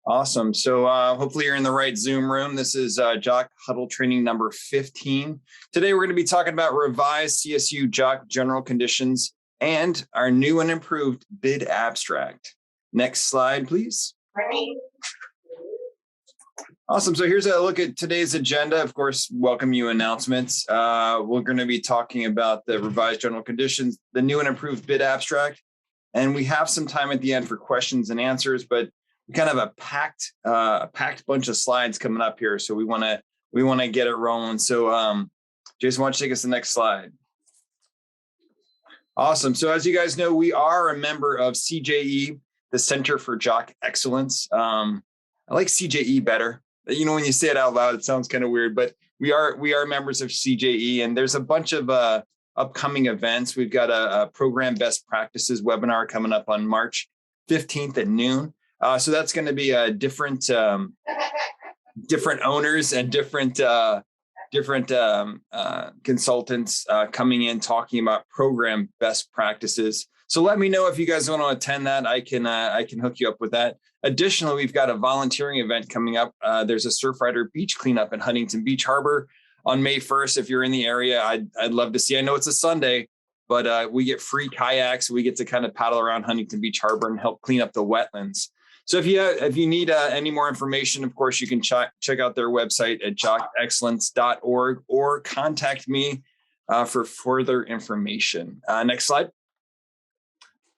Awesome. So hopefully you're in the right Zoom room. This is JOC Huddle training number 15. Today we're going to be talking about revised CSU JOC General Conditions and our new and improved bid abstract. Next slide, please. Awesome. So here's a look at today's agenda. Of course, welcome you announcements. We're going to be talking about the revised general conditions, the new and improved bid abstract, and we have some time at the end for questions and answers, but we kind of have a packed bunch of slides coming up here. So we want to get it rolling. So Jason, why don't you take us to the next slide? Awesome. So as you guys know, we are a member of CJE, the Center for JOC Excellence. I like CJE better. You know, when you say it out loud, it sounds kind of weird, but we are members of CJE, and there's a bunch of upcoming events. We've got a program best practices webinar coming up on March 15th at noon. So that's going to be different owners and different consultants coming in talking about program best practices. So let me know if you guys want to attend that. I can hook you up with that. Additionally, we've got a volunteering event coming up. There's a Surfrider beach cleanup in Huntington Beach Harbor on May 1st. If you're in the area, I'd love to see. I know it's a Sunday, but we get free kayaks. We get to kind of paddle around Huntington Beach Harbor and help clean up the wetlands. So if you need any more information, of course, you can check out their website at jocexcellence.org or contact me for further information. Next slide.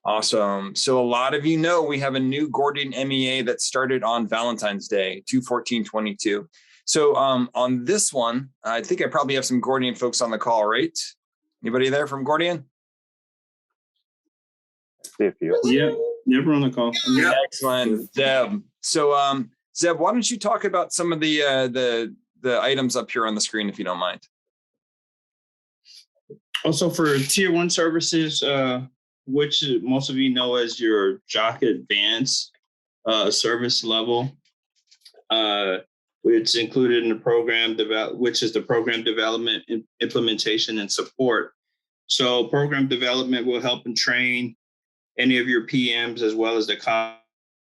Awesome. So a lot of you know we have a new Gordian MEA that started on Valentine's Day, 2/14/22. So on this one, I think I probably have some Gordian folks on the call, right? Anybody there from Gordian? Yeah, never on the call. Yeah. Excellent, Zeb. So Zeb, why don't you talk about some of the items up here on the screen, if you don't mind? Also for tier 1 services, which most of you know as your JOC Advanced service level, which included in the program which is the program development, implementation, and support. So program development will help and train any of your PMs as well as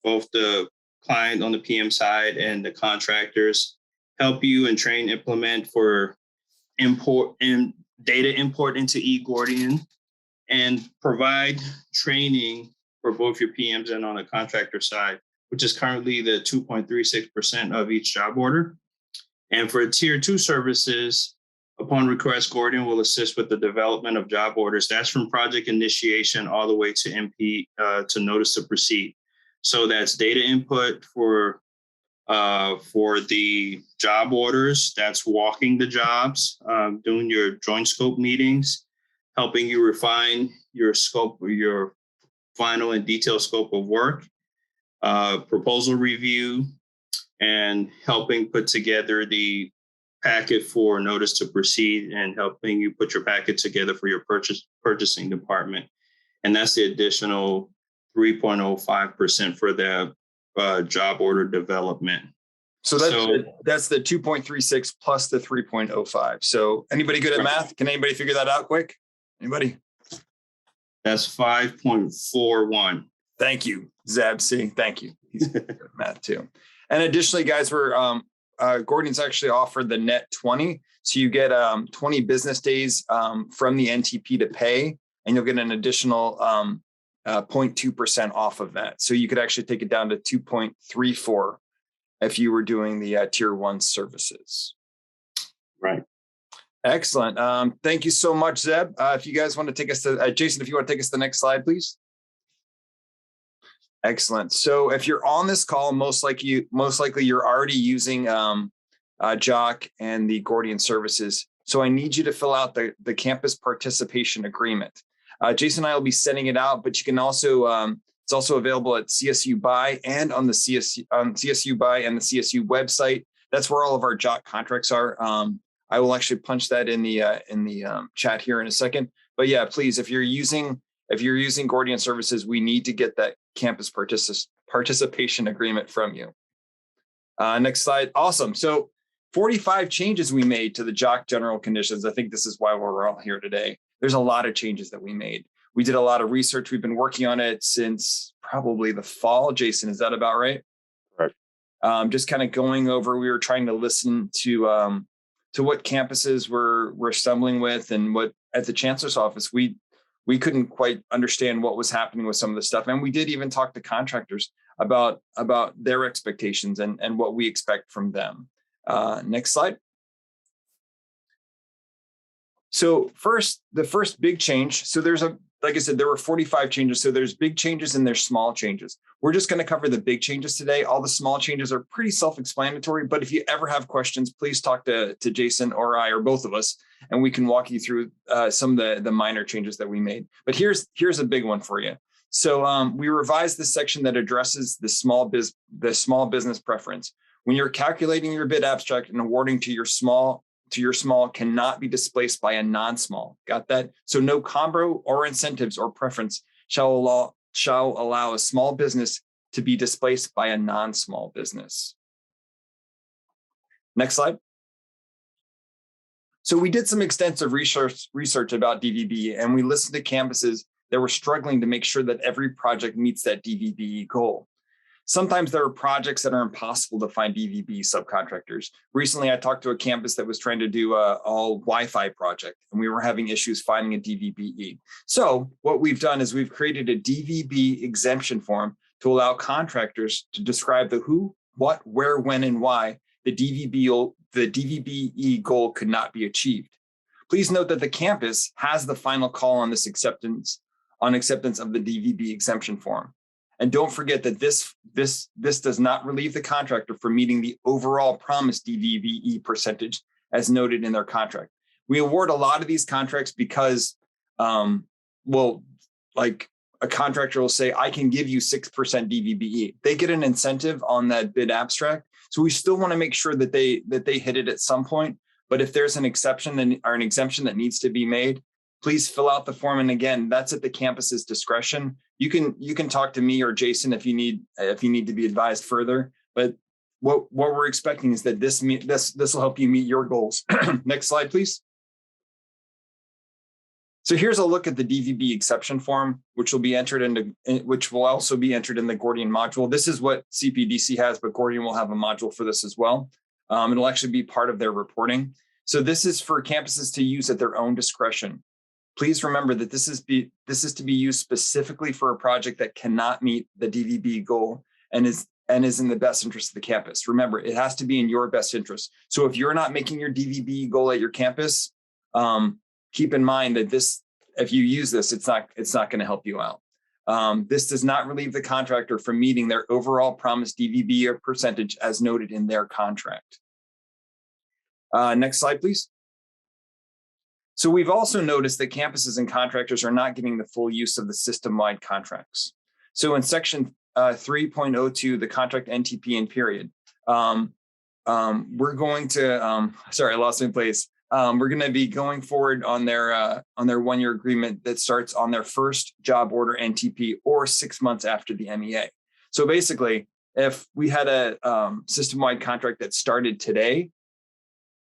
both the client on the PM side and the contractors, help you and train, implement for import and data import into eGordian, and provide training for both your PMs and on the contractor side, which is currently the 2.36% of each job order. And for tier 2 services, upon request, Gordian will assist with the development of job orders. That's from project initiation all the way to MP to notice to proceed. So that's data input for the job orders. That's walking the jobs, doing your joint scope meetings, helping you refine your scope, your final and detailed scope of work, proposal review, and helping put together the packet for notice to proceed, and helping you put your packet together for your purchasing department. And that's the additional 3.05% for the job order development. So that's the 2.36 plus the 3.05. So anybody good at math? Can anybody figure that out quick? Anybody? That's 5.41. Thank you, Zeb. See, thank you. He's good at math too. And additionally, guys, we're Gordian's actually offered the net 20. So you get 20 business days from the NTP to pay, and you'll get an additional 0.2% off of that. So you could actually take it down to 2.34 if you were doing the tier 1 services. Right. Excellent. Thank you so much, Zeb. If you guys want to take us to Jason, if you want to take us to the next slide, please. Excellent. So if you're on this call, most likely you're already using JOC and the Gordian services. So I need you to fill out the campus participation agreement. Jason and I will be sending it out, but you can also it's also available at CSU BUY and on the CSU BUY and the CSU website. That's where all of our JOC contracts are. I will actually punch that in the chat here in a second. But yeah, please, if you're using Gordian services, we need to get that campus participation agreement from you. Next slide. Awesome. So 45 changes we made to the JOC General Conditions. I think this is why we're all here today. There's a lot of changes that we made. We did a lot of research. We've been working on it since probably the fall. Jason, is that about right? Right. just kind of going over, we were trying to listen to what campuses were stumbling with, and what at the chancellor's office, we couldn't quite understand what was happening with some of the stuff. And we did even talk to contractors about their expectations and what we expect from them. Next slide. So the first big change, so like I said, there were 45 changes. So there's big changes and there's small changes. We're just going to cover the big changes today. All the small changes are pretty self-explanatory, but if you ever have questions, please talk to Jason or I or both of us, and we can walk you through some of the minor changes that we made. But here's a big one for you. So we revised the section that addresses the small business preference. When you're calculating your bid abstract and awarding to your small cannot be displaced by a non-small. Got that? So no combo or incentives or preference shall allow a small business to be displaced by a non-small business. Next slide. So we did some extensive research about DVB, and we listened to campuses that were struggling to make sure that every project meets that DVB goal. Sometimes there are projects that are impossible to find DVB subcontractors. Recently, I talked to a campus that was trying to do a all Wi-Fi project, and we were having issues finding a DVBE. So what we've done is we've created a DVB exemption form to allow contractors to describe the who, what, where, when, and why the DVBE goal could not be achieved. Please note that the campus has the final call on this acceptance of the DVB exemption form. And don't forget that this does not relieve the contractor from meeting the overall promised DVBE percentage as noted in their contract. We award a lot of these contracts because, like a contractor will say, I can give you 6% DVBE. They get an incentive on that bid abstract. So we still want to make sure that they hit it at some point. But if there's an exception or an exemption that needs to be made, please fill out the form. And again, that's at the campus's discretion. You can talk to me or Jason if you need to be advised further. But what we're expecting is that this will help you meet your goals. Next slide, please. So here's a look at the DVB exception form, which will also be entered in the Gordian module. This is what CPDC has, but Gordian will have a module for this as well. It'll actually be part of their reporting. So this is for campuses to use at their own discretion. Please remember that this is to be used specifically for a project that cannot meet the DVB goal and is in the best interest of the campus. Remember, it has to be in your best interest. So if you're not making your DVB goal at your campus, keep in mind that if you use this, it's not going to help you out. This does not relieve the contractor from meeting their overall promised DVB percentage as noted in their contract. Next slide, please. So we've also noticed that campuses and contractors are not getting the full use of the system-wide contracts. So in section 3.02, the contract NTP and period, we're going to, sorry, I lost my place. We're going to be going forward on their 1-year agreement that starts on their first job order NTP or 6 months after the MEA. So basically, if we had a system-wide contract that started today,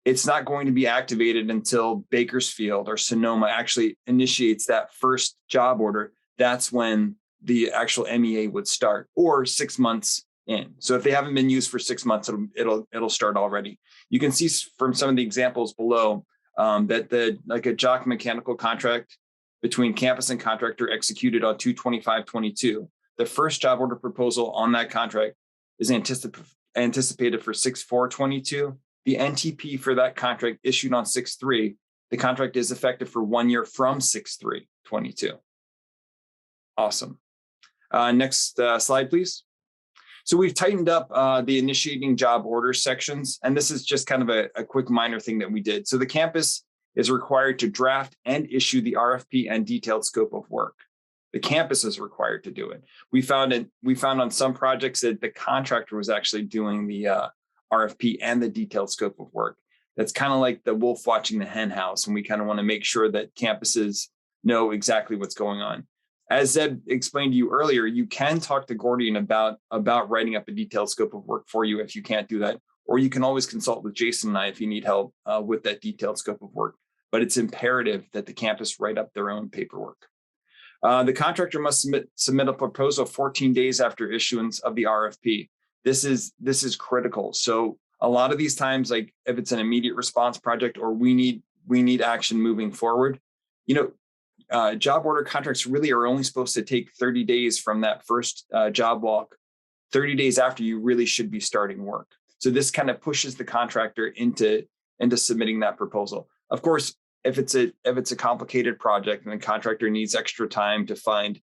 it's not going to be activated until Bakersfield or Sonoma actually initiates that first job order. That's when the actual MEA would start, or 6 months in. So if they haven't been used for 6 months, it'll start already. You can see from some of the examples below that like a JOC mechanical contract between campus and contractor executed on 2/25/22. The first job order proposal on that contract is anticipated for 6/4/22. The NTP for that contract issued on 6/3. The contract is effective for 1 year from 6/3/22. Awesome. Next slide, please. So we've tightened up the initiating job order sections, and this is just kind of a quick minor thing that we did. So the campus is required to draft and issue the RFP and detailed scope of work. The campus is required to do it. We found on some projects that the contractor was actually doing the RFP and the detailed scope of work. That's kind of like the wolf watching the hen house, and we kind of want to make sure that campuses know exactly what's going on. As Zeb explained to you earlier, you can talk to Gordian about writing up a detailed scope of work for you if you can't do that, or you can always consult with Jason and I if you need help with that detailed scope of work. But it's imperative that the campus write up their own paperwork. The contractor must submit a proposal 14 days after issuance of the RFP. this is critical. So a lot of these times, like if it's an immediate response project or we need action moving forward, job order contracts really are only supposed to take 30 days from that first job walk. 30 days after, you really should be starting work. So this kind of pushes the contractor into submitting that proposal. Of course, if it's a complicated project and the contractor needs extra time to find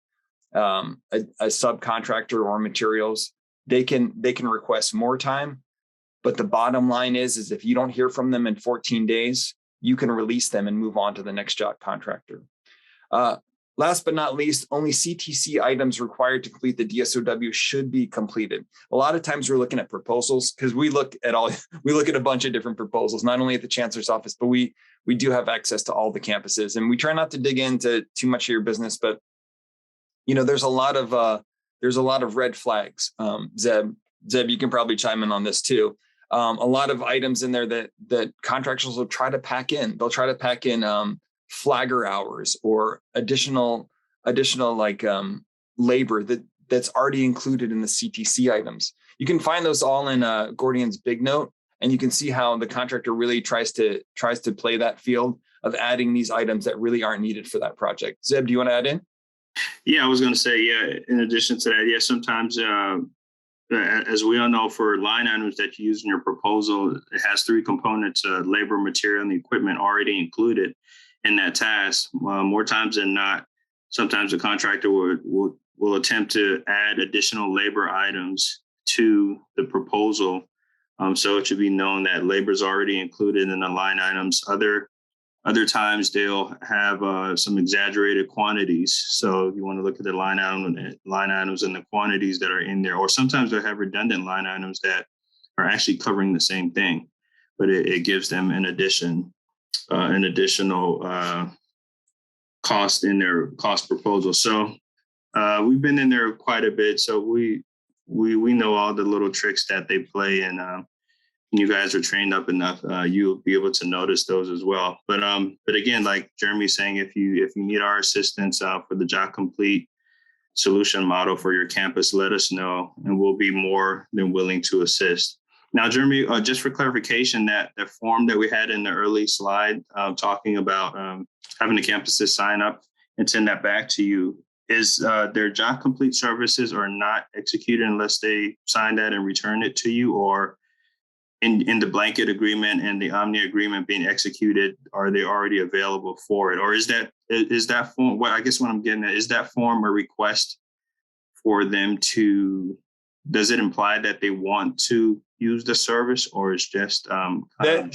a subcontractor or materials, they can request more time. But the bottom line is if you don't hear from them in 14 days, you can release them and move on to the next job contractor. Last but not least, only CTC items required to complete the DSOW should be completed. A lot of times we're looking at proposals because we look at a bunch of different proposals, not only at the chancellor's office, but we do have access to all the campuses, and we try not to dig into too much of your business, but there's a lot of red flags. Zeb, you can probably chime in on this too. A lot of items in there that contractors will try to pack in. They'll try to pack in flagger hours or additional labor that's already included in the CTC items. You can find those all in Gordian's big note, and you can see how the contractor really tries to play that field of adding these items that really aren't needed for that project. Zeb, do you want to add in? Yeah, I was going to say, in addition to that, sometimes as we all know, for line items that you use in your proposal, it has three components: labor, material, and the equipment already included in that task. More times than not, sometimes the contractor will attempt to add additional labor items to the proposal. So it should be known that labor is already included in the line items. Other times they'll have some exaggerated quantities. So you want to look at the line items and the quantities that are in there. Or sometimes they'll have redundant line items that are actually covering the same thing, but it gives them an additional cost in their cost proposal. So we've been in there quite a bit. So we know all the little tricks that they play, and you guys are trained up enough, you'll be able to notice those as well. But again, like Jeremy's saying, if you need our assistance for the JOC Complete solution model for your campus, let us know, and we'll be more than willing to assist. Now, Jeremy, just for clarification, that form that we had in the early slide talking about having the campuses sign up and send that back to you, is their JOC Complete services are not executed unless they sign that and return it to you, or in the blanket agreement and the Omni agreement being executed, are they already available for it? Or is that form, I guess what I'm getting at, is that form a request for them to, does it imply that they want to use the service, or is just that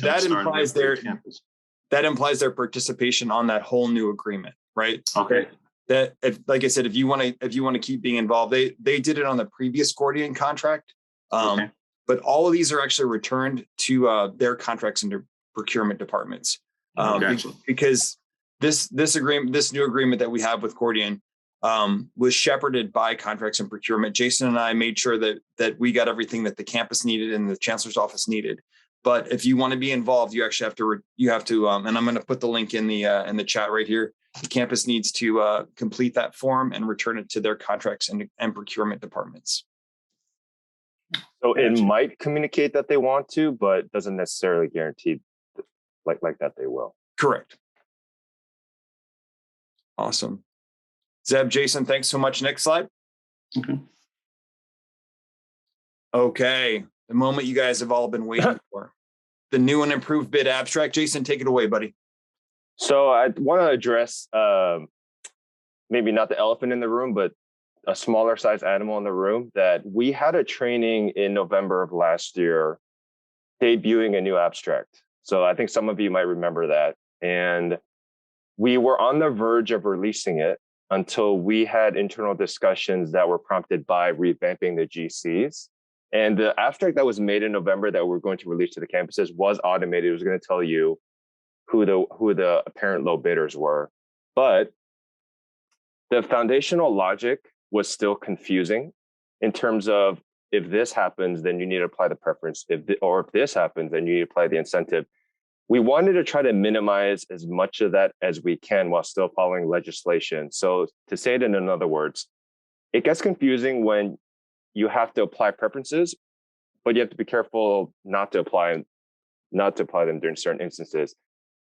implies their participation on that whole new agreement, right? Okay. That if, like I said, if you want to keep being involved, they did it on the previous Gordian contract. Okay. But all of these are actually returned to their contracts and their procurement departments. Because this new agreement that we have with Gordian was shepherded by contracts and procurement. Jason and I made sure that we got everything that the campus needed and the chancellor's office needed. But if you want to be involved, you actually have to, and I'm going to put the link in the chat right here. The campus needs to complete that form and return it to their contracts and procurement departments. So it might communicate that they want to, but doesn't necessarily guarantee like that they will. Correct. Awesome. Zeb, Jason, thanks so much. Next slide. Okay. The moment you guys have all been waiting for. The new and improved bid abstract. Jason, take it away, buddy. So I want to address maybe not the elephant in the room, but a smaller size animal in the room, that we had a training in November of last year debuting a new abstract. So I think some of you might remember that. And we were on the verge of releasing it until we had internal discussions that were prompted by revamping the GCs. And the abstract that was made in November that we're going to release to the campuses was automated. It was going to tell you who the apparent low bidders were. But the foundational logic was still confusing in terms of, if this happens, then you need to apply the preference. If this happens, then you need to apply the incentive. We wanted to try to minimize as much of that as we can while still following legislation. So to say it in other words, it gets confusing when you have to apply preferences, but you have to be careful not to apply them during certain instances.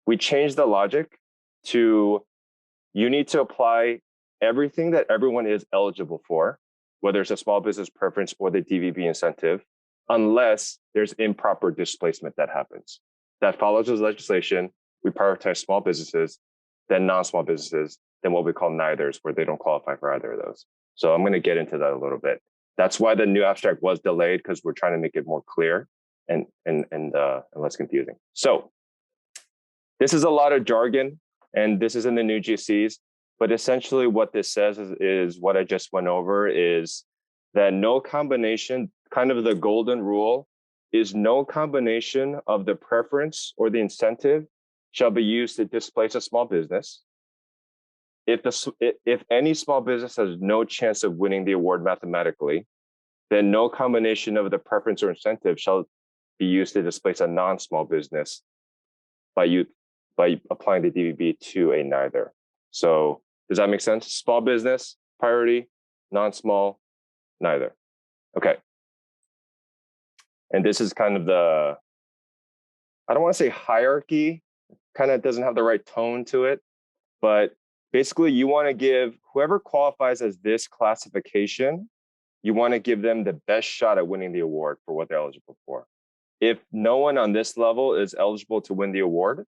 We changed the logic to you need to apply everything that everyone is eligible for, whether it's a small business preference or the DVB incentive, unless there's improper displacement that happens. That follows this legislation. We prioritize small businesses, then non-small businesses, then what we call neithers, where they don't qualify for either of those. So I'm going to get into that a little bit. That's why the new abstract was delayed, because we're trying to make it more clear and less confusing. So this is a lot of jargon, and this is in the new GCs. But essentially what this says is what I just went over, is that no combination, kind of the golden rule, is no combination of the preference or the incentive shall be used to displace a small business. If any small business has no chance of winning the award mathematically, then no combination of the preference or incentive shall be used to displace a non-small business by applying the DVB to a neither. So does that make sense? Small business, priority, non-small, neither. Okay. And this is kind of the, I don't want to say hierarchy, kind of doesn't have the right tone to it, but basically you want to give whoever qualifies as this classification, you want to give them the best shot at winning the award for what they're eligible for. If no one on this level is eligible to win the award,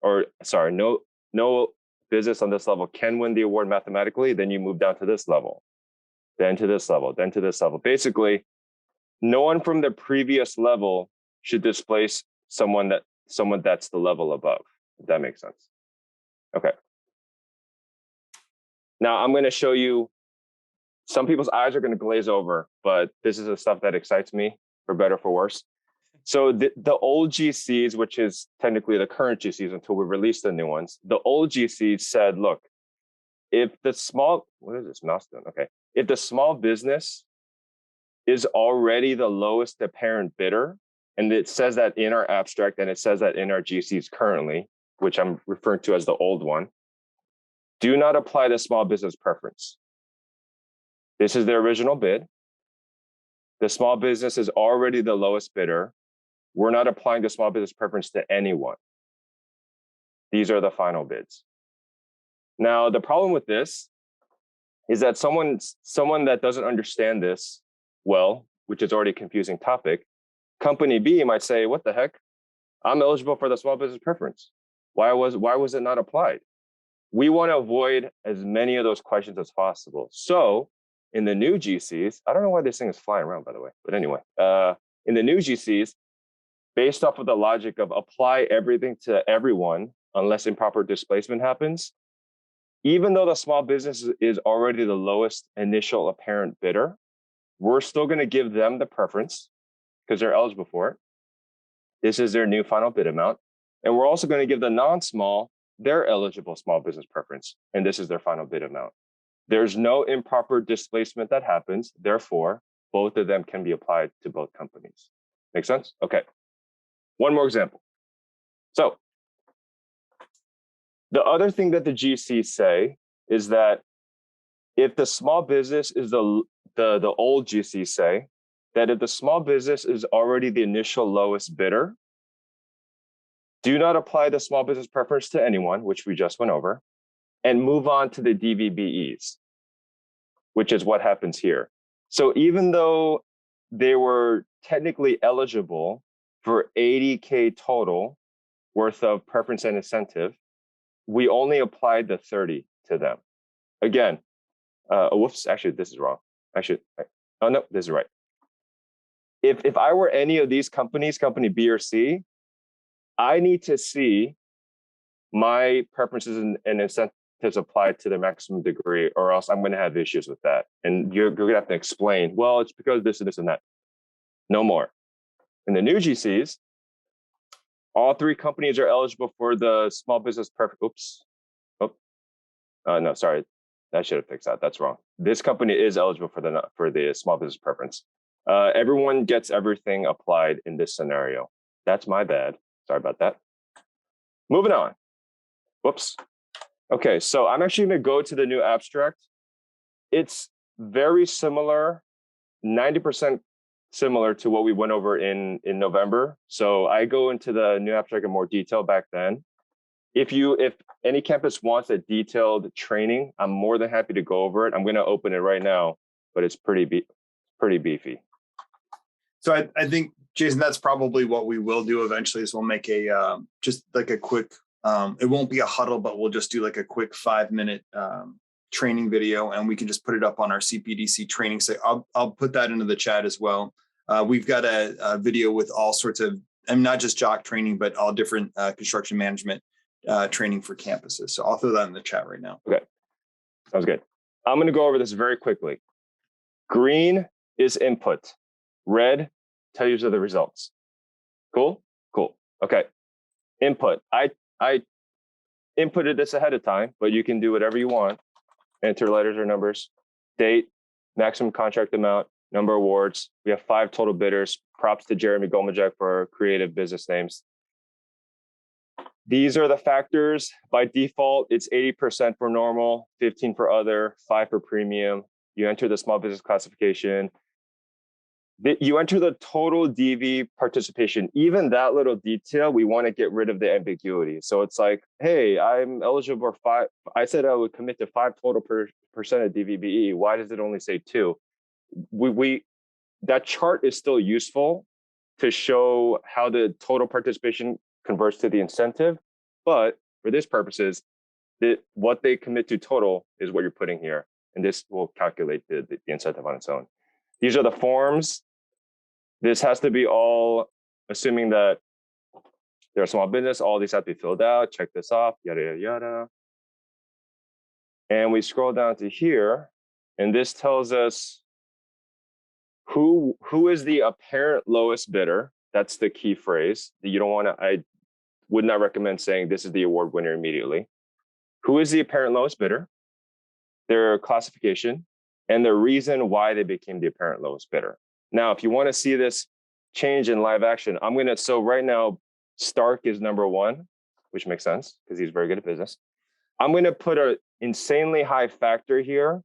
or sorry, no business on this level can win the award mathematically, then you move down to this level, then to this level, then to this level. Basically, no one from the previous level should displace someone that's the level above, if that makes sense. Okay. Now I'm going to show you, some people's eyes are going to glaze over, but this is the stuff that excites me, for better or for worse. So the old GCs, which is technically the current GCs until we release the new ones, the old GCs said, look, if the small, what is this mouse doing? Okay. If the small business is already the lowest apparent bidder, and it says that in our abstract and it says that in our GCs currently, which I'm referring to as the old one, do not apply the small business preference. This is the original bid. The small business is already the lowest bidder. We're not applying the small business preference to anyone. These are the final bids. Now, the problem with this is that someone that doesn't understand this well, which is already a confusing topic, company B might say, what the heck? I'm eligible for the small business preference. Why was it not applied? We want to avoid as many of those questions as possible. So in the new GCs, I don't know why this thing is flying around, by the way, but anyway, in the new GCs, based off of the logic of apply everything to everyone unless improper displacement happens, even though the small business is already the lowest initial apparent bidder, we're still going to give them the preference because they're eligible for it. This is their new final bid amount. And we're also going to give the non-small their eligible small business preference, and this is their final bid amount. There's no improper displacement that happens. Therefore, both of them can be applied to both companies. Make sense? Okay. One more example. So the other thing that the GCs say is that if the small business is the old GCs say that if the small business is already the initial lowest bidder, do not apply the small business preference to anyone, which we just went over, and move on to the DVBEs, which is what happens here. So even though they were technically eligible for 80K total worth of preference and incentive, we only applied the 30 to them. Again, whoops, actually, this is wrong. Oh no, this is right. If I were any of these companies, company B or C, I need to see my preferences and incentives applied to the maximum degree, or else I'm going to have issues with that. And you're going to have to explain, well, it's because this and this and that. No more. In the new GCs, all three companies are eligible for the small business preference. Oops. Oh, no, sorry. I should have fixed that. That's wrong. This company is eligible for the small business preference. Everyone gets everything applied in this scenario. That's my bad. Sorry about that. Moving on. Whoops. Okay, so I'm actually going to go to the new abstract. It's very similar, 90% similar to what we went over in November. So I go into the new abstract in more detail back then. If any campus wants a detailed training, I'm more than happy to go over it. I'm going to open it right now, but it's pretty beefy. So I think, Jason, that's probably what we will do eventually is we'll make a just like a quick, it won't be a huddle, but we'll just do like a quick 5-minute training video, and we can just put it up on our CPDC training site. I'll put that into the chat as well. We've got a video with all sorts of, and not just JOC training, but all different construction management training for campuses. So I'll throw that in the chat right now. Okay, sounds good. I'm going to go over this very quickly. Green is input. Red tells you the results. Cool? Cool. Okay. Input. I inputted this ahead of time, but you can do whatever you want. Enter letters or numbers. Date, maximum contract amount, number of awards. We have 5 total bidders. Props to Jeremy Gomajek for creative business names. These are the factors. By default, it's 80% for normal, 15 for other, 5 for premium. You enter the small business classification. You enter the total DV participation. Even that little detail, we want to get rid of the ambiguity. So it's like, hey, I'm eligible for 5. I said I would commit to 5 total percent of DVBE. Why does it only say 2? That chart is still useful to show how the total participation converts to the incentive. But for this purposes, what they commit to total is what you're putting here. And this will calculate the incentive on its own. These are the forms. This has to be all, assuming that they're a small business, all these have to be filled out, check this off, yada, yada, yada. And we scroll down to here, and this tells us who is the apparent lowest bidder. That's the key phrase. You don't want to, I would not recommend saying this is the award winner immediately. Who is the apparent lowest bidder, their classification, and the reason why they became the apparent lowest bidder. Now, if you want to see this change in live action, so right now, Stark is number 1, which makes sense because he's very good at business. I'm going to put an insanely high factor here,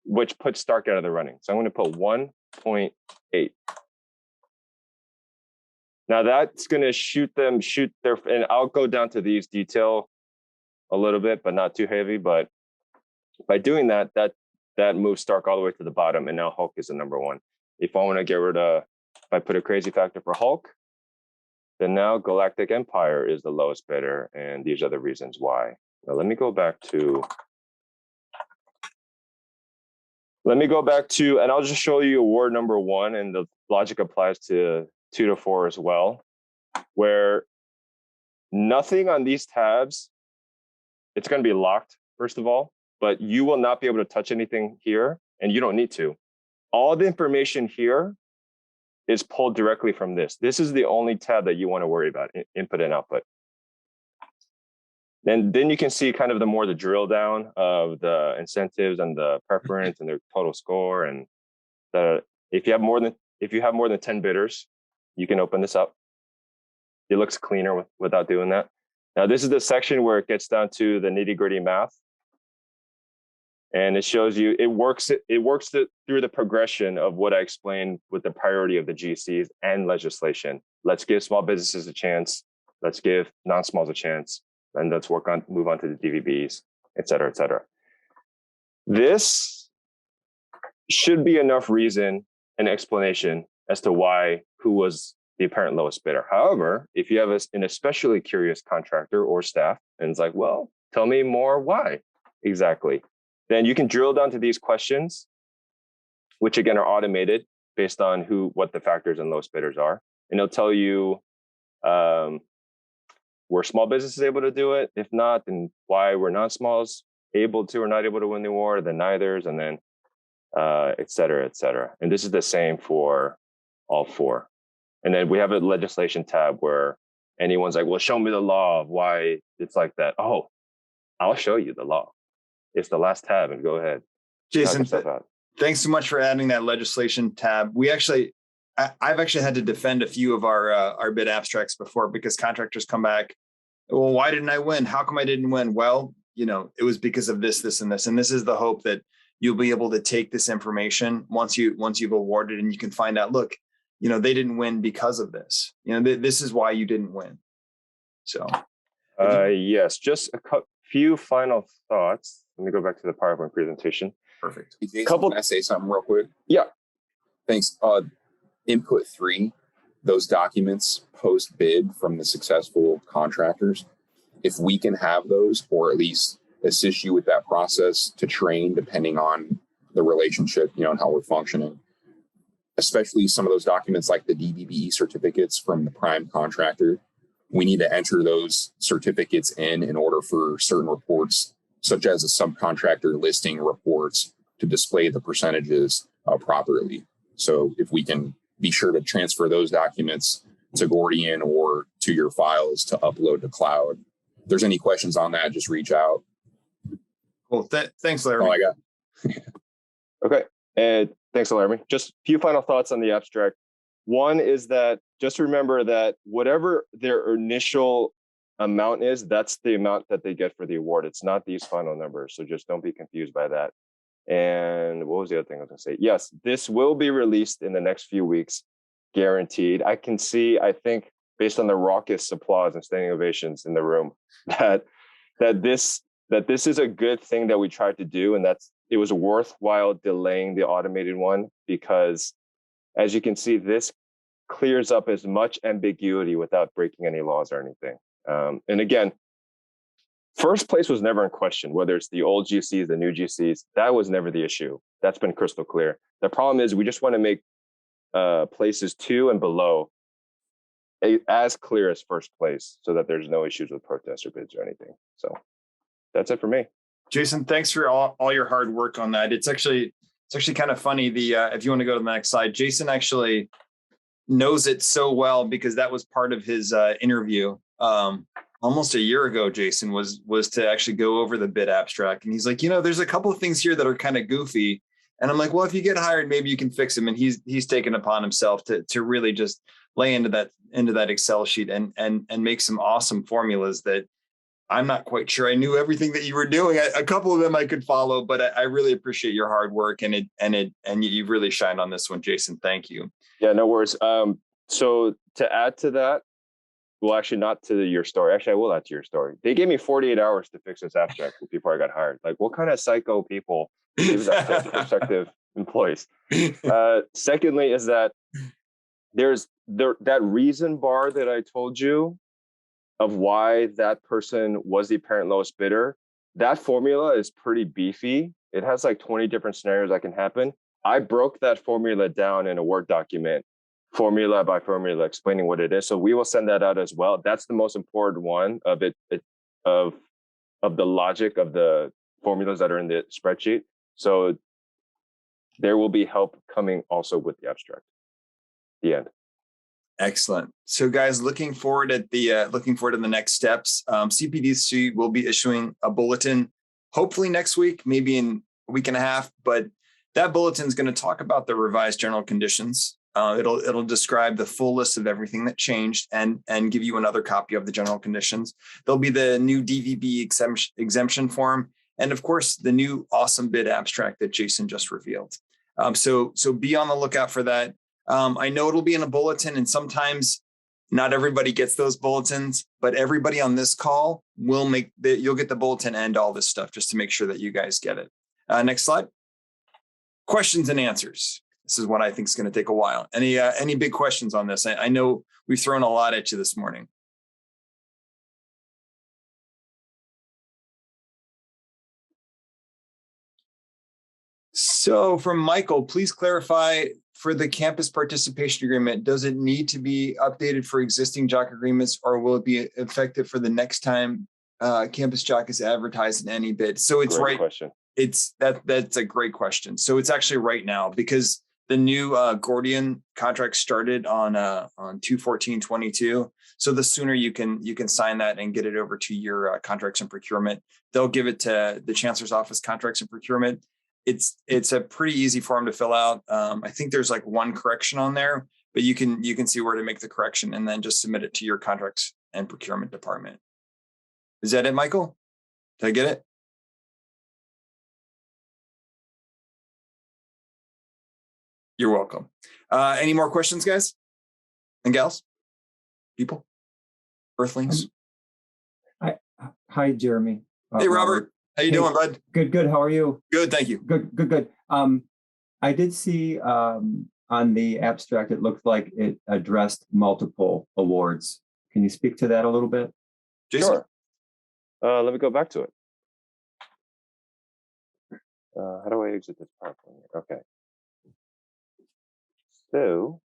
which puts Stark out of the running. So I'm going to put 1.8. Now that's going to shoot their, and I'll go down to these detail a little bit, but not too heavy. But by doing that moves Stark all the way to the bottom, and now Hulk is the number 1. If I want to get rid of, if I put a crazy factor for Hulk, then now Galactic Empire is the lowest bidder, and these are the reasons why. Now let me go back to, and I'll just show you award number 1, and the logic applies to 2 to 4 as well, where nothing on these tabs, it's going to be locked, first of all, but you will not be able to touch anything here, and you don't need to. All the information here is pulled directly from this. This is the only tab that you want to worry about, input and output. And then you can see kind of the drill down of the incentives and the preference and their total score. And if you have more than 10 bidders, you can open this up. It looks cleaner without doing that. Now, this is the section where it gets down to the nitty-gritty math. And it shows you, it works through the progression of what I explained with the priority of the GCs and legislation. Let's give small businesses a chance. Let's give non-smalls a chance. And let's move on to the DVBs, et cetera, et cetera. This should be enough reason and explanation as to who was the apparent lowest bidder. However, if you have an especially curious contractor or staff, and it's like, well, tell me more why exactly, then you can drill down to these questions, which again are automated based on what the factors and lowest bidders are. And it'll tell you, were small businesses able to do it? If not, then why were non-smalls able to or not able to win the award, then neithers, and then et cetera, et cetera. And this is the same for all 4. And then we have a legislation tab where anyone's like, well, show me the law of why it's like that. Oh, I'll show you the law. It's the last tab, and go ahead. Jason, thanks so much for adding that legislation tab. I've actually had to defend a few of our bid abstracts before because contractors come back. Well, why didn't I win? How come I didn't win? Well, it was because of this, this, and this. And this is the hope that you'll be able to take this information once you've awarded, and you can find out, look, they didn't win because of this. This is why you didn't win. So, yes, just a few final thoughts. Let me go back to the PowerPoint presentation. Perfect. Hey, Jason, can I say something real quick? Yeah. Thanks. Input 3, those documents post bid from the successful contractors, if we can have those, or at least assist you with that process to train, depending on the relationship, and how we're functioning, especially some of those documents like the DBBE certificates from the prime contractor, we need to enter those certificates in order for certain reports, such as a subcontractor listing reports, to display the percentages properly. So if we can be sure to transfer those documents to Gordian or to your files to upload to cloud. If there's any questions on that, just reach out. Cool. Thanks, Larry. All I got. Okay. And thanks, Larry. Just a few final thoughts on the abstract. One is that just remember that whatever their initial amount is, that's the amount that they get for the award. It's not these final numbers. So just don't be confused by that. And what was the other thing I was going to say? Yes, this will be released in the next few weeks, guaranteed. I think, based on the raucous applause and standing ovations in the room, that this is a good thing that we tried to do, and it was worthwhile delaying the automated one, because as you can see, this clears up as much ambiguity without breaking any laws or anything. And again, first place was never in question, whether it's the old GCs, the new GCs. That was never the issue. That's been crystal clear. The problem is we just want to make places 2 and below as clear as first place, so that there's no issues with protests or bids or anything. So that's it for me. Jason, thanks for all your hard work on that. It's actually kind of funny. If you want to go to the next slide, Jason actually knows it so well, because that was part of his interview. Almost a year ago, Jason was to actually go over the bid abstract. And he's like, there's a couple of things here that are kind of goofy. And I'm like, well, if you get hired, maybe you can fix them. And he's taken upon himself to really just lay into that Excel sheet and make some awesome formulas that I'm not quite sure I knew everything that you were doing. A couple of them I could follow, but I really appreciate your hard work, and you've really shined on this one, Jason. Thank you. Yeah, no worries. So to add to that, well, actually not to your story. Actually, I will add to your story. They gave me 48 hours to fix this abstract before I got hired. Like, what kind of psycho people give that to prospective employees? Secondly, is that there's that reason bar that I told you of why that person was the apparent lowest bidder. That formula is pretty beefy. It has like 20 different scenarios that can happen. I broke that formula down in a Word document, formula by formula, explaining what it is. So we will send that out as well. That's the most important one of of the logic of the formulas that are in the spreadsheet. So there will be help coming also with the abstract. The end. Excellent. So, guys, looking forward to the next steps. CPDC will be issuing a bulletin, hopefully next week, maybe in a week and a half. But that bulletin is going to talk about the revised general conditions. It'll describe the full list of everything that changed and give you another copy of the general conditions. There'll be the new DVB exemption form, and of course the new awesome bid abstract that Jason just revealed. So be on the lookout for that. I know it'll be in a bulletin, and sometimes not everybody gets those bulletins, but everybody on this call you'll get the bulletin and all this stuff just to make sure that you guys get it. Next slide. Questions and answers. This is what I think is going to take a while. Any big questions on this? I know we've thrown a lot at you this morning. So from Michael, please clarify for the campus participation agreement, does it need to be updated for existing JOC agreements, or will it be effective for the next time campus JOC is advertised in any bid? So it's Great question. That's a great question. So it's actually right now, because the new Gordian contract started on 2/14/22. So the sooner you can sign that and get it over to your contracts and procurement, they'll give it to the Chancellor's Office contracts and procurement. It's a pretty easy form to fill out. I think there's like one correction on there, but you can see where to make the correction and then just submit it to your contracts and procurement department. Is that it, Michael? Did I get it? You're welcome. Any more questions, guys and gals? People? Earthlings? Hi, Jeremy. Hey, Robert. How you doing, bud? Good. How are you? Good, thank you. Good. I did see on the abstract, it looked like it addressed multiple awards. Can you speak to that a little bit? Jason? Sure. Let me go back to it. How do I exit this PowerPoint? Okay. So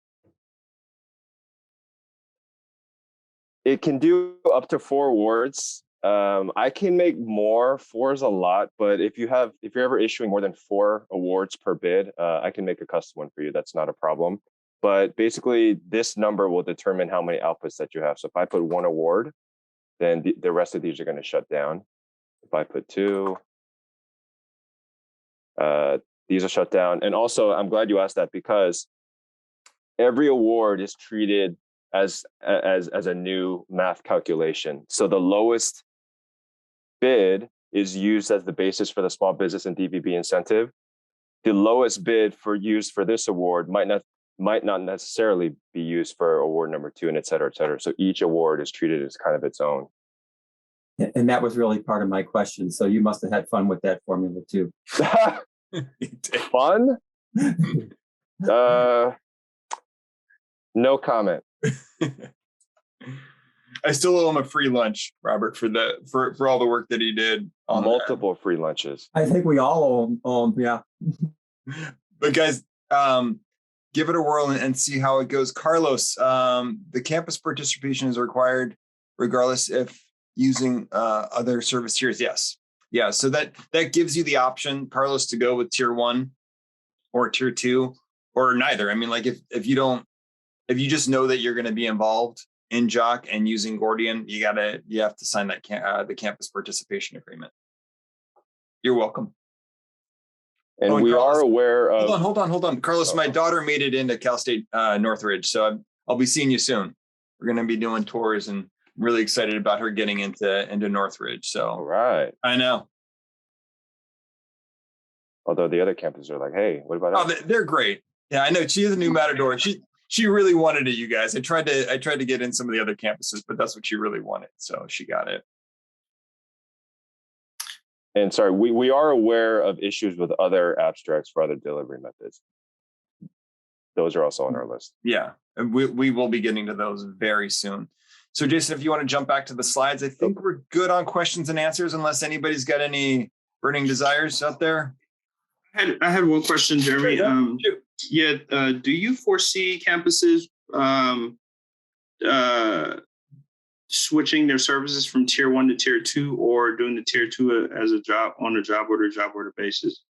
it can do up to 4 awards. I can make more. 4 is a lot, but if you're ever issuing more than 4 awards per bid, I can make a custom one for you. That's not a problem. But basically, this number will determine how many outputs that you have. So if I put 1 award, then the rest of these are going to shut down. If I put 2, these are shut down. And also, I'm glad you asked that, because every award is treated as a new math calculation. So the lowest bid is used as the basis for the small business and DVB incentive. The lowest bid used for this award might not necessarily be used for award number 2, and et cetera, et cetera. So each award is treated as kind of its own. And that was really part of my question. So you must have had fun with that formula too. Fun? No comment. I still owe him a free lunch, Robert, for all the work that he did on multiple free lunches. I think we all owe him, yeah. But guys, give it a whirl and see how it goes. Carlos, the campus participation is required regardless if using other service tiers. Yes. Yeah. So that gives you the option, Carlos, to go with tier 1 or tier 2 or neither. I mean, like if you just know that you're going to be involved in JOC and using Gordian, you have to sign that the campus participation agreement. You're welcome. And we Carlos, are aware of. Hold on. Carlos, my daughter made it into Cal State Northridge, so I'll be seeing you soon. We're going to be doing tours, and I'm really excited about her getting into Northridge. So, All right. I know. Although the other campuses are like, hey, what about us? They're great. Yeah, I know. She is a new Matador. She really wanted it, you guys. I tried to get in some of the other campuses, but that's what she really wanted. So she got it. And sorry, we are aware of issues with other abstracts for other delivery methods. Those are also on our list. Yeah, and we will be getting to those very soon. So Jason, if you want to jump back to the slides, I think we're good on questions and answers, unless anybody's got any burning desires out there. I had one question, Jeremy. Do you foresee campuses switching their services from tier 1 to tier 2, or doing the tier 2 as a job order basis?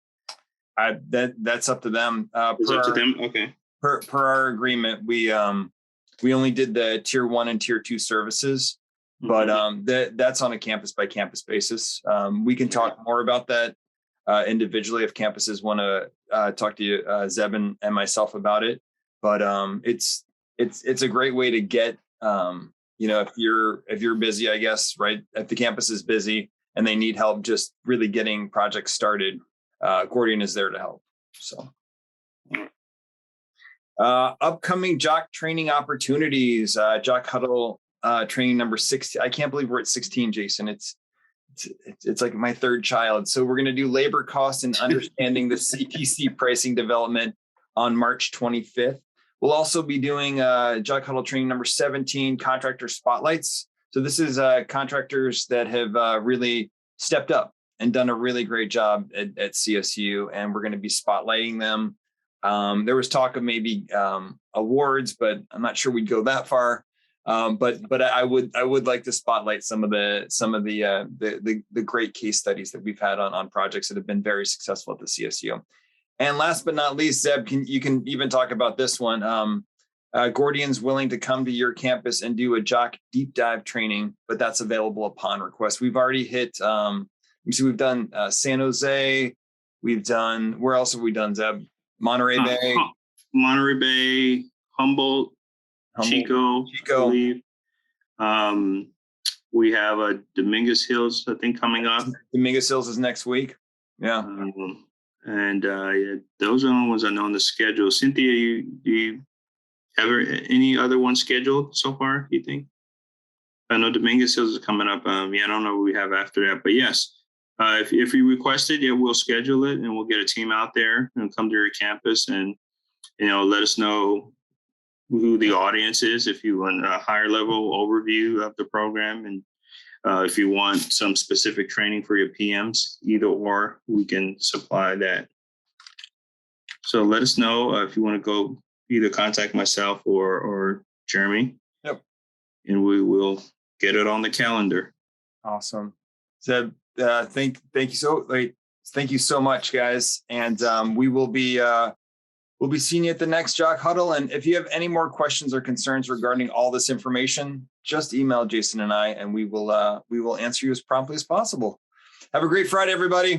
That's up to them. It's up to them. Okay. Per our agreement, we only did the tier 1 and tier 2 services, but that's on a campus by campus basis. We can talk more about that individually if campuses want to talk to you, Zeb and myself about it. But it's a great way to get if you're busy, I guess, right? If the campus is busy and they need help just really getting projects started, Gordian is there to help. So. Upcoming JOC training opportunities, JOC Huddle training number 16. I can't believe we're at 16, Jason. It's like my 3rd child. So we're going to do labor cost and understanding the CPC pricing development on March 25th. We'll also be doing JOC Huddle training number 17, contractor spotlights. So this is contractors that have really stepped up and done a really great job at CSU, and we're going to be spotlighting them. There was talk of maybe awards, but I'm not sure we'd go that far. But I would like to spotlight some of the great case studies that we've had on projects that have been very successful at the CSU. And last but not least, Zeb, you can even talk about this one. Gordian's willing to come to your campus and do a JOC deep dive training, but that's available upon request. We've already hit. We've done San Jose. Where else have we done, Zeb? Monterey Bay, Humboldt, Chico. I believe. We have a Dominguez Hills, I think, coming up. Dominguez Hills is next week. Yeah. And yeah, those are the only ones I know on the schedule. Cynthia, do you have any other ones scheduled so far, you think? I know Dominguez Hills is coming up. Yeah, I don't know what we have after that, but yes, if you request it, yeah, we'll schedule it and we'll get a team out there and come to your campus and, let us know who the audience is. If you want a higher level overview of the program and if you want some specific training for your PMs, either or, we can supply that. So let us know if you want to go either contact myself or Jeremy. Yep. And we will get it on the calendar. Awesome. So thank you so much, guys. And we'll be seeing you at the next JOC Huddle. And if you have any more questions or concerns regarding all this information, just email Jason and I, and we will answer you as promptly as possible. Have a great Friday, everybody.